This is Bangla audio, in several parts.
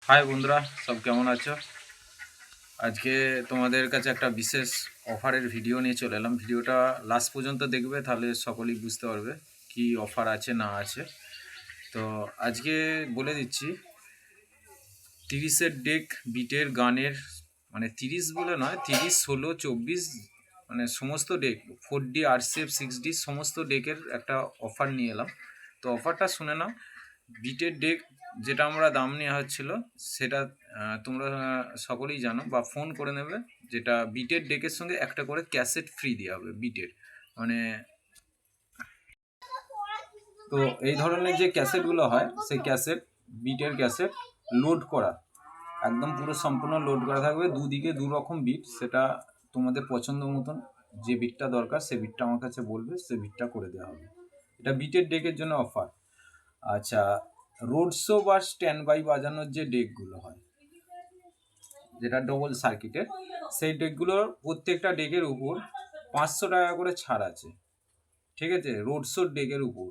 হাই বন্ধুরা, সব কেমন আছো? আজকে তোমাদের কাছে একটা বিশেষ অফারের ভিডিও নিয়ে চলে এলাম। ভিডিওটা লাস্ট পর্যন্ত দেখবে, তাহলে সকলেই বুঝতে পারবে কি অফার আছে না আছে। তো আজকে বলে দিচ্ছি, 30-এর ডেক বিটের গানের, মানে 30 বলে নয়, 30, 16, 24, মানে সমস্ত ডেক 4D, RCF, 6D সমস্ত ডেকের একটা অফার নিয়ে এলাম। তো অফারটা শুনে নাও। বিটের ডেক যেটা আমরা দাম নেওয়া হচ্ছিল, সেটা তোমরা সকলেই জানো বা ফোন করে নেবে, যেটা বিটের ডেকের সঙ্গে একটা করে ক্যাসেট ফ্রি দেওয়া হবে বিটের। মানে তো এই ধরনের যে ক্যাসেটগুলো হয়, সেই ক্যাসেট, বিটের ক্যাসেট লোড করা, একদম পুরো সম্পূর্ণ লোড করা থাকবে, দুদিকে দু রকম বিট। সেটা তোমাদের পছন্দ মতন যে বিটটা দরকার সে বিটটা আমার কাছে বলবে, সে বিটটা করে দেওয়া হবে। এটা বিটের ডেকের জন্য অফার। আচ্ছা, রোড শো বা স্ট্যান্ড বাই বাজানোর যে ডেকগুলো হয়, যেটা ডবল সার্কিটের, সেই ডেকগুলোর প্রত্যেকটা ডেকের উপর 500 টাকা করে ছাড় আছে। ঠিক আছে, রোড শোর ডেকের উপর।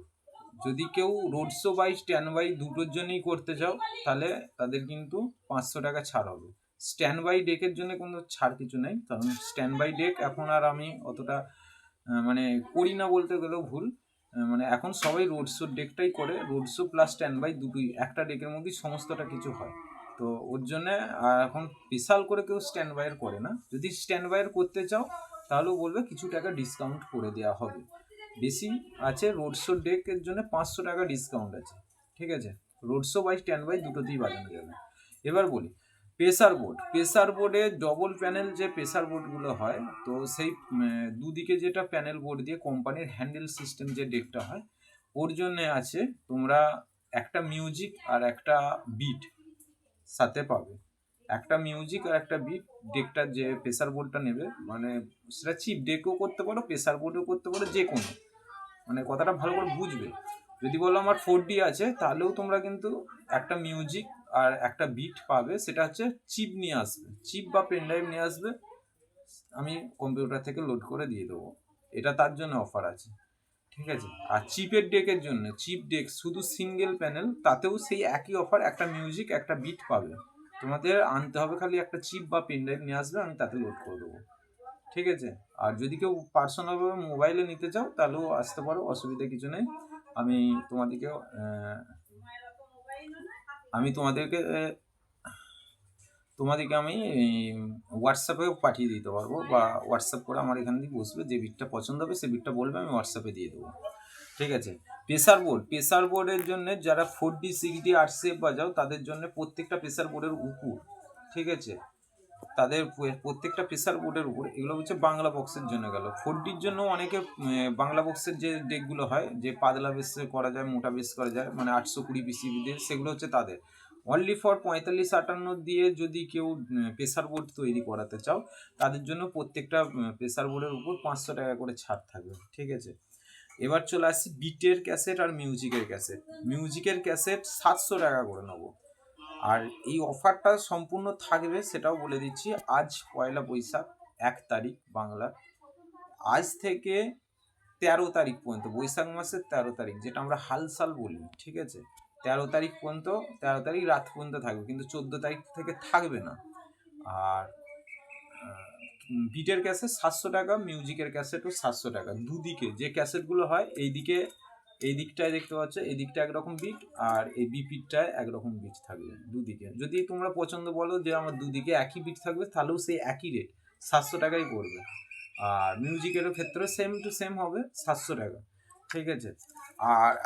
যদি কেউ road show by stand by দুটোর জন্যই করতে চাও, তাহলে তাদের কিন্তু 500 টাকা ছাড় হবে। স্ট্যান্ড বাই ডেকের জন্য কোনো ছাড় কিছু নেই, কারণ স্ট্যান্ড বাই ডেক এখন আর আমি অতটা মানে করি না বলতে গেলেও ভুল। মানে এখন সবাই রোড শোর ডেকটাই করে, road show plus stand by দুটোই, একটা ডেকের মধ্যেই সমস্তটা কিছু হয়। তো ওর জন্যে এখন স্পেশাল করে কেউ স্ট্যান্ড বাইয়ের করে না। যদি স্ট্যান্ড বাইয়ের করতে চাও, তাহলেও বলবে কিছু টাকা ডিসকাউন্ট করে দেওয়া হবে। বেশি আছে, রোড শো ডেকের জন্য 500 টাকা ডিসকাউন্ট আছে। ঠিক আছে, road show by stand by দুটোতেই বাজানো যাবে। এবার বলি প্রেসার বোর্ড। প্রেসার বোর্ডে ডবল প্যানেল যে প্রেসার বোর্ডগুলো হয়, তো সেই দুদিকে যেটা প্যানেল বোর্ড দিয়ে কোম্পানির হ্যান্ডেল সিস্টেম যে ডেকটা হয়, ওর জন্য আছে তোমরা একটা মিউজিক আর একটা বিট সাথে পাবে। একটা মিউজিক আর একটা বিট ডেকটা যে প্রেসার বোর্ডটা নেবে, মানে সেটা চিপ ডেকও করতে পারো, প্রেসার বোর্ডও করতে পারো, যে কোনো, মানে কথাটা ভালো করে বুঝবে। যদি বলো আমার 4D আছে, তাহলেও তোমরা কিন্তু একটা মিউজিক আর একটা বিট পাবে। সেটা হচ্ছে চিপ নিয়ে আসবে, চিপ বা পেন ড্রাইভ নিয়ে আসবে, আমি কম্পিউটার থেকে লোড করে দিয়ে দেবো। এটা তার জন্য অফার আছে। ঠিক আছে, আর চিপের ডেকের জন্য, চিপ ডেক শুধু সিঙ্গেল প্যানেল, তাতেও সেই একই অফার, একটা মিউজিক একটা বিট পাবে। তোমাদের আনতে হবে খালি একটা চিপ বা পেন ড্রাইভ নিয়ে আসবে, আমি তাতে লোড করে দেবো। ঠিক আছে, আর যদি কেউ পার্সোনালভাবে মোবাইলে নিতে চাও, তাহলেও আসতে পারো, অসুবিধা কিছু নেই। আমি তোমাদেরকে আমি তোমাদেরকে তোমাদেরকে আমি হোয়াটসঅ্যাপেও পাঠিয়ে দিতে পারবো, বা হোয়াটসঅ্যাপ করে আমার এখান থেকে বসবে, যে বিটটা পছন্দ হবে সে বিটটা বলবে, আমি হোয়াটসঅ্যাপে দিয়ে দেবো। ঠিক আছে, প্রেসার বোর্ড। প্রেসার বোর্ডের জন্য যারা 4D 6D RCF বাজাও, তাদের জন্য প্রত্যেকটা প্রেসার বোর্ডের উপর, ঠিক আছে, তাদের প্রত্যেকটা প্রেসার বোর্ডের উপর, এগুলো হচ্ছে বাংলা বক্সের জন্য গেল। 4Dর জন্য অনেকে বাংলা বক্সের যে ডেকগুলো হয়, যে পাতলা বেসে করা যায়, মোটা বেস করা যায়, মানে 820 PCB দিয়ে, সেগুলো হচ্ছে তাদের। অনলি ফর 45-58 দিয়ে যদি কেউ প্রেসার বোর্ড তৈরি করাতে চাও, তাদের জন্য প্রত্যেকটা প্রেসার বোর্ডের উপর 500 টাকা করে ছাড় থাকবে। ঠিক আছে, এবার চলে আসছি বিটের ক্যাসেট আর মিউজিকের ক্যাসেট। মিউজিকের ক্যাসেট 700 টাকা করে নেবো। আর এই অফারটা সম্পূর্ণ থাকবে, সেটাও বলে দিচ্ছি, আজ 1 বৈশাখ, 1 তারিখ বাংলার, আজ থেকে 13 তারিখ পর্যন্ত, বৈশাখ মাসের 13 তারিখ, যেটা আমরা হালসাল বলি। ঠিক আছে, 13 তারিখ পর্যন্ত, 13 তারিখ রাত পর্যন্ত থাকবে, কিন্তু 14 তারিখ থেকে থাকবে না। আর বিটের ক্যাসেট 700 টাকা, মিউজিকের ক্যাসেটও 700 টাকা। দুদিকে যে ক্যাসেটগুলো হয়, এই দিকটায় দেখতে পাচ্ছ, এই দিকটা একরকম বিট, আর এই বিপিটটায় একরকম বিট থাকবে দুদিকে। যদি তোমরা পছন্দ বলো যে আমার দুদিকে একই বিট থাকবে, তাহলেও সেই একই রেট 700 টাকাই পড়বে। আর মিউজিকেরও ক্ষেত্রে সেম টু সেম হবে, 700 টাকা। ঠিক আছে,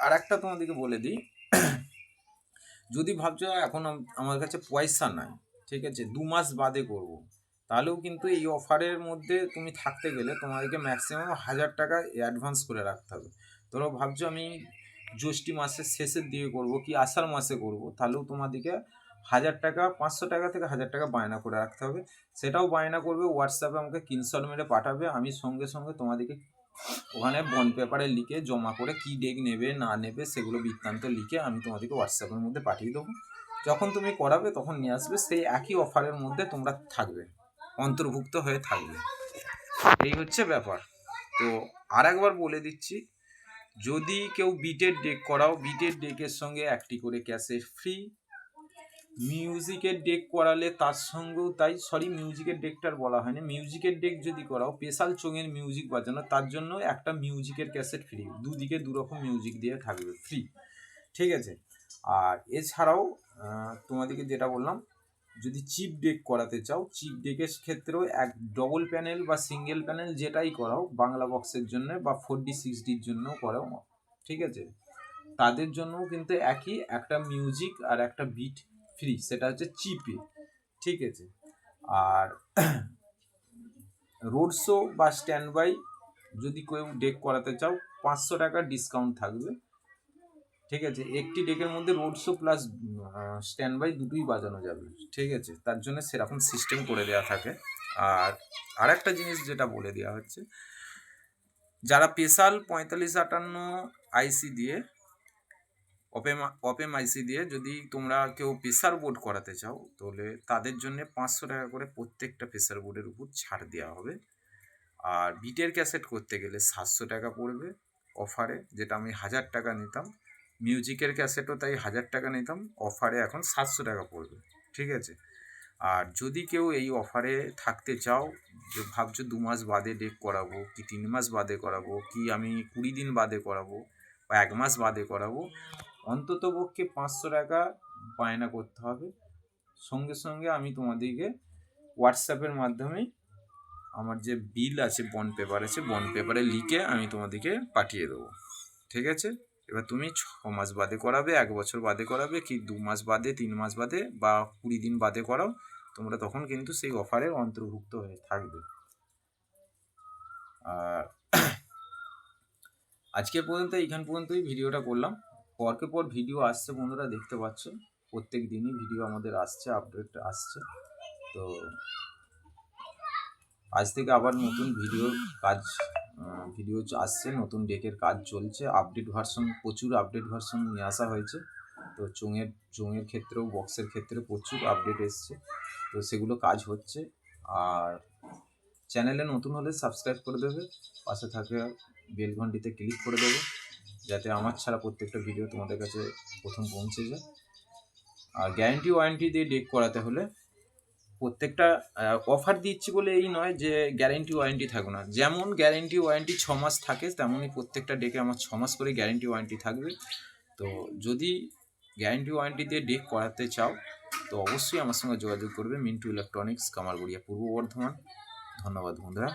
আর একটা তোমাদেরকে বলে দিই, যদি ভাবছো এখন আমার কাছে পয়সা নাই, ঠিক আছে, 2 মাস বাদে করব, তাহলেও কিন্তু এই অফারের মধ্যে তুমি থাকতে গেলে তোমাদেরকে ম্যাক্সিমাম 1000 টাকা অ্যাডভান্স করে রাখতে হবে। ধরো ভাবছো আমি জ্যৈষ্ঠী মাসের শেষের দিকে করব কি আষাঢ় মাসে করব, তাহলেও তোমাদেরকে 1000 টাকা, 500 টাকা থেকে 1000 টাকা বায়না করে রাখতে হবে। সেটাও বায়না করবে, হোয়াটসঅ্যাপে আমাকে স্ক্রিনশট মেরে পাঠাবে, আমি সঙ্গে সঙ্গে তোমাদেরকে ওখানে বন্ড পেপারে লিখে জমা করে কি ডেক নেবে না নেবে সেগুলো বৃত্তান্ত লিখে আমি তোমাদেরকে হোয়াটসঅ্যাপের মধ্যে পাঠিয়ে দেবো। যখন তুমি করাবে তখন নিয়ে আসবে, সেই একই অফারের মধ্যে তোমরা থাকবে, অন্তর্ভুক্ত হয়ে থাকবে। এই হচ্ছে ব্যাপার। তো আর একবার বলে দিচ্ছি, যদি কেউ বিটের ডেক করাও, বিটের ডেকের সঙ্গে একটি করে ক্যাসেট ফ্রি, মিউজিকের ডেক করালে তার সঙ্গেও তাই, সরি মিউজিকের ডেকটার বলা হয়নি, মিউজিকের ডেক যদি করাও স্পেশাল চোঙের মিউজিক বাজানো, তার জন্য একটা মিউজিকের ক্যাসেট ফ্রি, দুদিকে দুরকম মিউজিক দিয়ে থাকবে ফ্রি, ঠিক আছে। আর এছাড়াও তোমাদেরকে যেটা বললাম, যদি চিপ ডেক করাতে চাও, চিপ ডেকের ক্ষেত্রেও এক ডবল প্যানেল বা সিঙ্গেল প্যানেল যেটাই করাও, বাংলা বক্সের জন্য বা 4D 6Dর জন্য করাও, ঠিক আছে, তাদের জন্যও কিন্তু একই, একটা মিউজিক আর একটা বিট ফ্রি, সেটা হচ্ছে চিপে, ঠিক আছে। আর রোড শো বা স্ট্যান্ড বাই যদি কেউ ডেক করাতে চাও 500 টাকা ডিসকাউন্ট থাকবে, ঠিক আছে। একটি ডেকের মধ্যে road show plus stand by দুটোই বাজানো যাবে, ঠিক আছে, তার জন্য সেরকম সিস্টেম করে দেওয়া থাকে। আর আরেকটা জিনিস যেটা বলে দেওয়া হচ্ছে, যারা স্পেশাল 4558 আইসি দিয়ে, অপেম আইসি দিয়ে যদি তোমরা কেউ প্রেসার বোর্ড করাতে চাও, তাহলে তাদের জন্য 500 টাকা করে প্রত্যেকটা প্রেসার বোর্ডের উপর ছাড় দেওয়া হবে। আর বিটের ক্যাসেট করতে গেলে 700 টাকা পড়বে অফারে, যেটা আমি 1000 টাকা নিতাম। মিউজিকের ক্যাসেটও তাই 1000 টাকা নিতাম, অফারে এখন 700 টাকা পড়বে, ঠিক আছে। আর যদি কেউ এই অফারে থাকতে চাও, যে ভাবছো 2 মাস বাদে ডেক করাবো, কি 3 মাস বাদে করাবো, কি আমি 20 দিন বাদে করাবো, বা 1 মাস বাদে করাবো, অন্তত পক্ষে 500 টাকা বায়না করতে হবে। সঙ্গে সঙ্গে আমি তোমাদেরকে হোয়াটসঅ্যাপের মাধ্যমেই আমার যে বিল আছে, বন্ড পেপার আছে, বন্ড পেপারে লিখে আমি তোমাদেরকে পাঠিয়ে দেবো, ঠিক আছে। এবার তুমি 6 মাস বাদে করাবে, 1 বছর বাদে করাবে, কি 2 মাস বাদে, 3 মাস বাদে, বা 20 দিন বাদে করাও, তোমরা তখন কিন্তু সেই অফারে অন্তর্ভুক্ত হয়ে থাকবে। আর আজকে পর্যন্ত এইখান পর্যন্তই ভিডিওটা করলাম। পরকে পর ভিডিও আসছে বন্ধুরা, দেখতে পাচ্ছ প্রত্যেক দিনই ভিডিও আমাদের আসছে, আপডেট আসছে। তো আজ থেকে আবার নতুন ভিডিও আসছে, নতুন ডেকের কাজ চলছে, আপডেট ভার্সন, প্রচুর আপডেট ভার্সন নিয়ে আসা হয়েছে। তো চোঙের ক্ষেত্রেও, বক্সের ক্ষেত্রে প্রচুর আপডেট এসছে, তো সেগুলো কাজ হচ্ছে। আর চ্যানেলে নতুন হলে সাবস্ক্রাইব করে দেবে, পাশে থাকা বেল ঘন্টিতে ক্লিক করে দেবে, যাতে আমার ছাড়া প্রত্যেকটা ভিডিও তোমাদের কাছে প্রথম পৌঁছে যায়। আর গ্যারেন্টি ওয়ারেন্টি দিয়ে ডেক করাতে হলে প্রত্যেকটা অফার দিচ্ছি বলে এই নয় যে গ্যারেন্টি ওয়ারেন্টি থাকবে না, যেমন গ্যারেন্টি ওয়ারেন্টি 6 মাস থাকে, তেমনই প্রত্যেকটা ডেকে আমার 6 মাস করে গ্যারেন্টি ওয়ারেন্টি থাকবে। তো যদি গ্যারেন্টি ওয়ারেন্টি দিয়ে ডেক করাতে চাও, তো অবশ্যই আমার সঙ্গে যোগাযোগ করবে। মিন্টু ইলেকট্রনিক্স, কামারগড়িয়া, পূর্ব বর্ধমান। ধন্যবাদ বন্ধুরা।